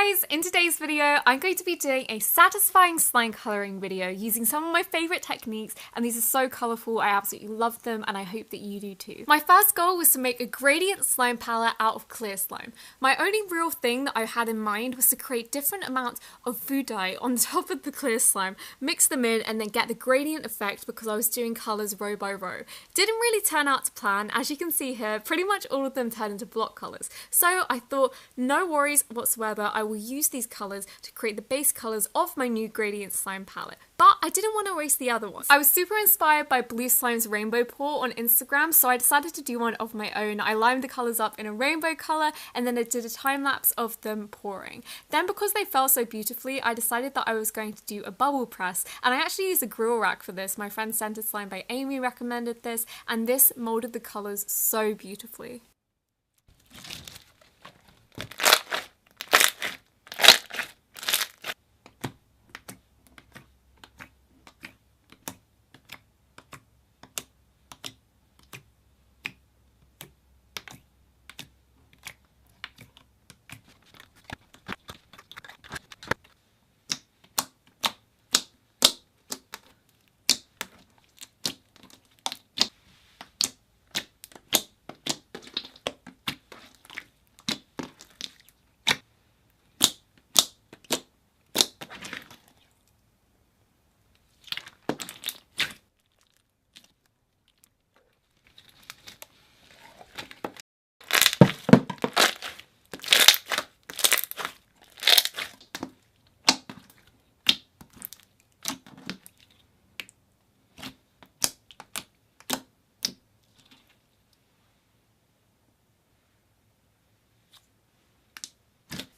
guys, in today's video I'm going to be doing a satisfying slime colouring video using some of my favourite techniques, and these are so colourful. I absolutely love them and I hope that you do too. My first goal was to make a gradient slime palette out of clear slime. My only real thing that I had in mind was to create different amounts of food dye on top of the clear slime, mix them in and then get the gradient effect because I was doing colours row by row. Didn't really turn out to plan. As you can see here, pretty much all of them turned into block colours. So I thought, no worries whatsoever, I will use these colours to create the base colours of my new gradient slime palette. But I didn't want to waste the other ones. I was super inspired by Blue Slime's rainbow pour on Instagram, so I decided to do one of my own. I lined the colours up in a rainbow colour and then I did a time lapse of them pouring. Then because they fell so beautifully, I decided that I was going to do a bubble press, and I actually used a grill rack for this. My friend Scented Slime by Amy recommended this, and this moulded the colours so beautifully.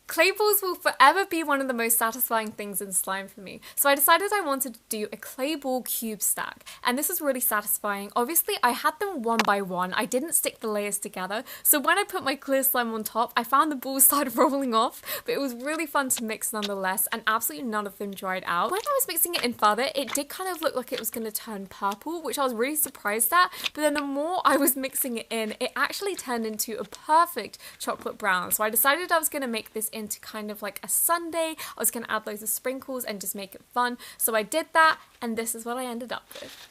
Clay balls will forever be one of the most satisfying things in slime for me, so I decided I wanted to do a clay ball cube stack, and this is really satisfying. Obviously I had them one by one, I didn't stick the layers together, so when I put my clear slime on top I found the balls started rolling off, but it was really fun to mix nonetheless, and absolutely none of them dried out. When I was mixing it in further, it did kind of look like it was going to turn purple, which I was really surprised at, but then the more I was mixing it in, it actually turned into a perfect chocolate brown. So I decided I was going to make this into kind of like a sundae. I was going to add loads of sprinkles and just make it fun. So I did that, and this is what I ended up with.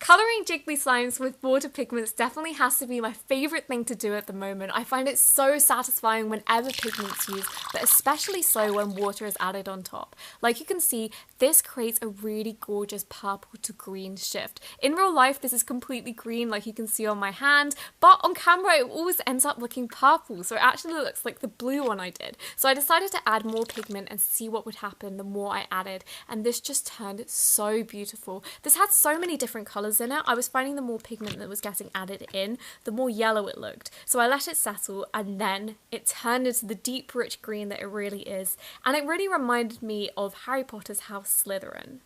Colouring jiggly slimes with water pigments definitely has to be my favourite thing to do at the moment. I find it so satisfying whenever pigment's used, but especially so when water is added on top. Like you can see, this creates a really gorgeous purple to green shift. In real life this is completely green like you can see on my hand, but on camera it always ends up looking purple, so it actually looks like the blue one I did. So I decided to add more pigment and see what would happen the more I added, and this just turned so beautiful. This had so many different colours in it. I was finding the more pigment that was getting added in, the more yellow it looked. So I let it settle, and then it turned into the deep rich green that it really is, and it really reminded me of Harry Potter's house Slytherin.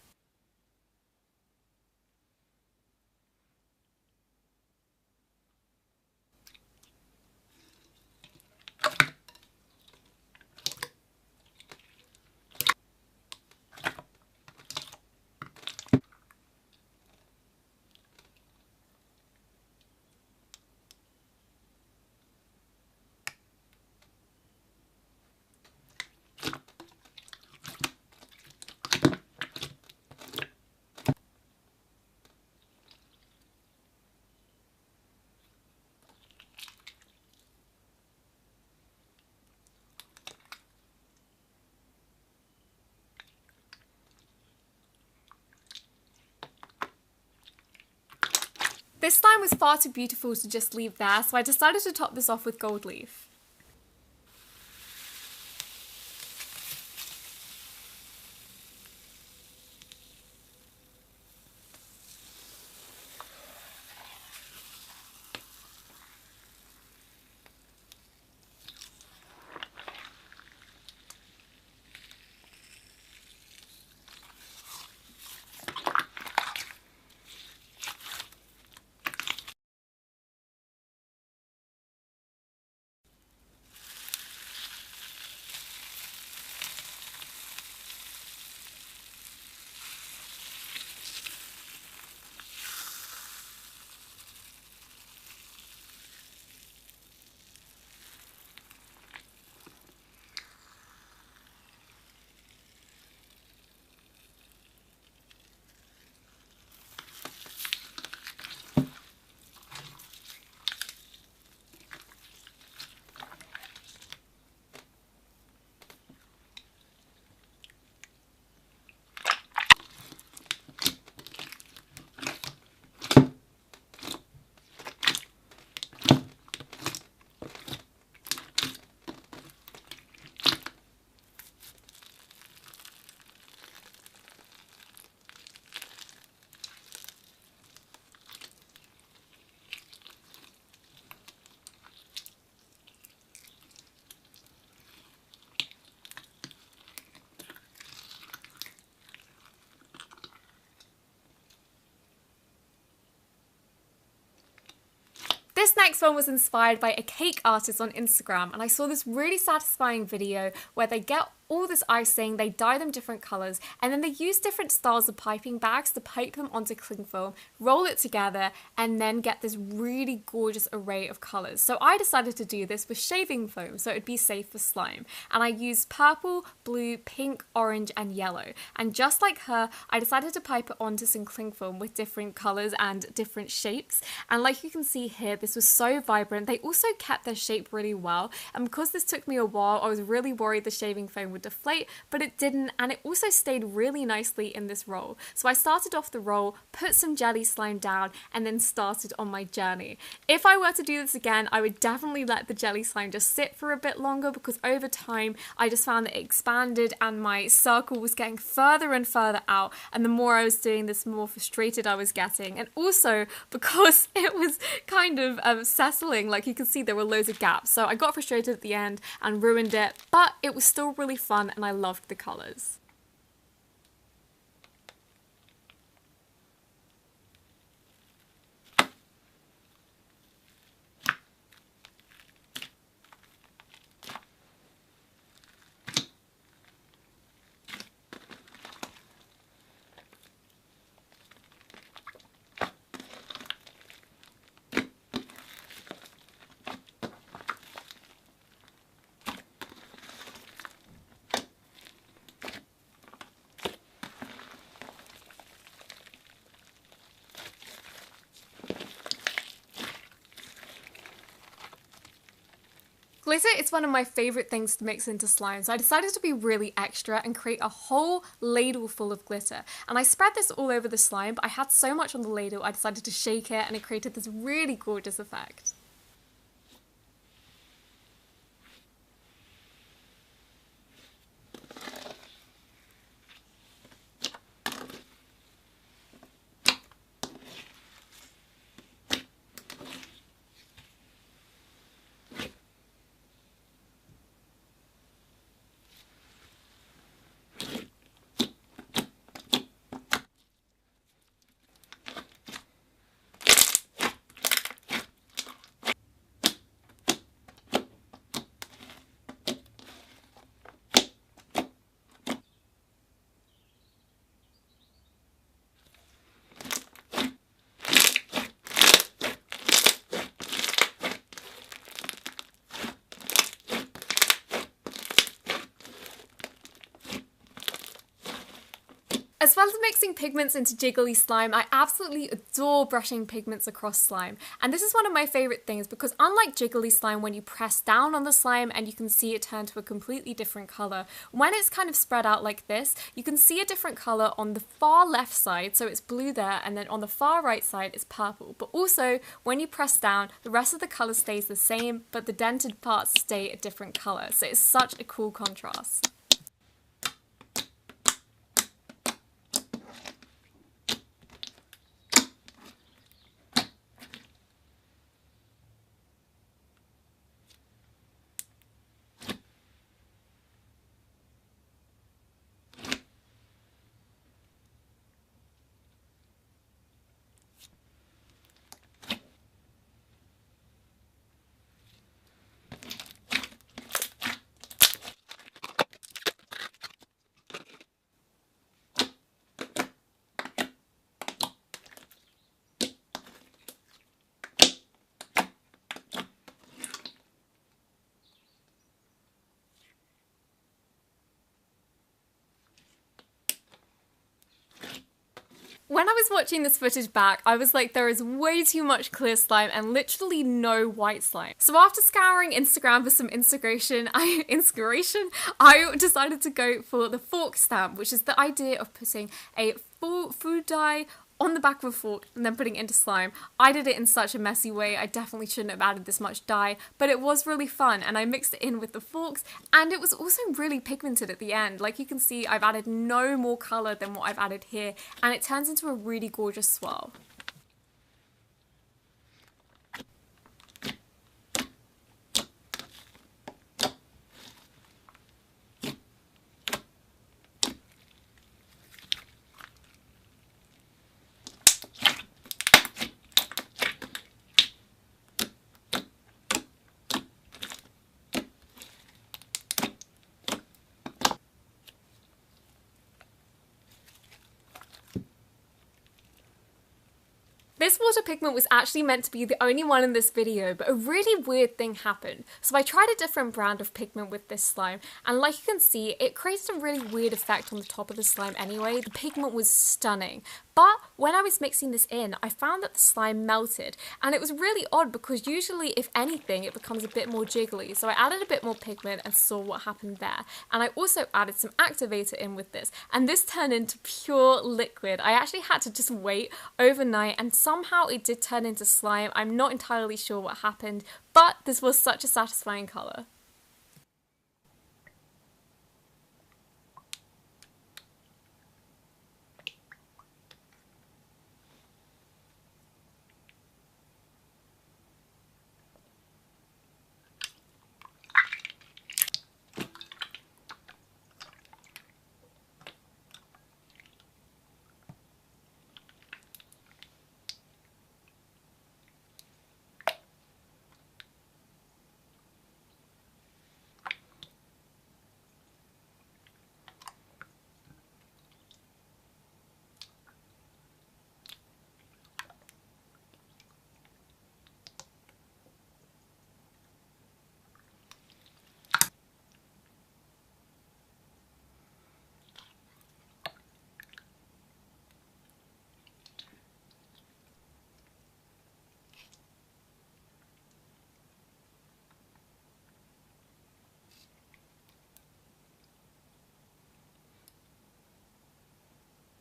This slime was far too beautiful to just leave there, so I decided to top this off with gold leaf. This next one was inspired by a cake artist on Instagram, and I saw this really satisfying video where they get all this icing, they dye them different colours, and then they use different styles of piping bags to pipe them onto cling film, roll it together, and then get this really gorgeous array of colours. So I decided to do this with shaving foam so it would be safe for slime. And I used purple, blue, pink, orange, and yellow. And just like her, I decided to pipe it onto some cling film with different colours and different shapes. And like you can see here, this was so vibrant. They also kept their shape really well. And because this took me a while, I was really worried the shaving foam would deflate, but it didn't, and it also stayed really nicely in this roll. So I started off the roll, put some jelly slime down, and then started on my journey. If I were to do this again, I would definitely let the jelly slime just sit for a bit longer, because over time I just found that it expanded and my circle was getting further and further out, and the more I was doing this, the more frustrated I was getting. And also because it was kind of settling, like you can see there were loads of gaps, so I got frustrated at the end and ruined it, but it was still really fun and I loved the colours. Glitter is one of my favourite things to mix into slime, so I decided to be really extra and create a whole ladle full of glitter. And I spread this all over the slime, but I had so much on the ladle I decided to shake it, and it created this really gorgeous effect. As well as mixing pigments into jiggly slime, I absolutely adore brushing pigments across slime. And this is one of my favourite things because unlike jiggly slime, when you press down on the slime and you can see it turn to a completely different colour, when it's kind of spread out like this, you can see a different colour on the far left side, so it's blue there, and then on the far right side it's purple. But also, when you press down, the rest of the colour stays the same, but the dented parts stay a different colour. So it's such a cool contrast. When I was watching this footage back, I was like, there is way too much clear slime and literally no white slime. So after scouring Instagram for some inspiration, I decided to go for the fork stamp, which is the idea of putting a full food dye on the back of a fork and then putting it into slime. I did it in such a messy way, I definitely shouldn't have added this much dye, but it was really fun and I mixed it in with the forks and it was also really pigmented at the end. Like you can see, I've added no more colour than what I've added here and it turns into a really gorgeous swirl. This water pigment was actually meant to be the only one in this video, but a really weird thing happened. So I tried a different brand of pigment with this slime, and like you can see, it created a really weird effect on the top of the slime anyway. The pigment was stunning. But when I was mixing this in, I found that the slime melted, and it was really odd because usually, if anything, it becomes a bit more jiggly. So I added a bit more pigment and saw what happened there. And I also added some activator in with this, and this turned into pure liquid. I actually had to just wait overnight, and somehow it did turn into slime. I'm not entirely sure what happened, but this was such a satisfying colour.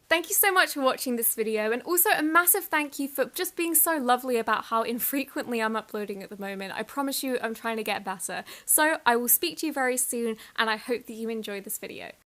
Thank you so much for watching this video, and also a massive thank you for just being so lovely about how infrequently I'm uploading at the moment. I promise you I'm trying to get better. So I will speak to you very soon, and I hope that you enjoyed this video.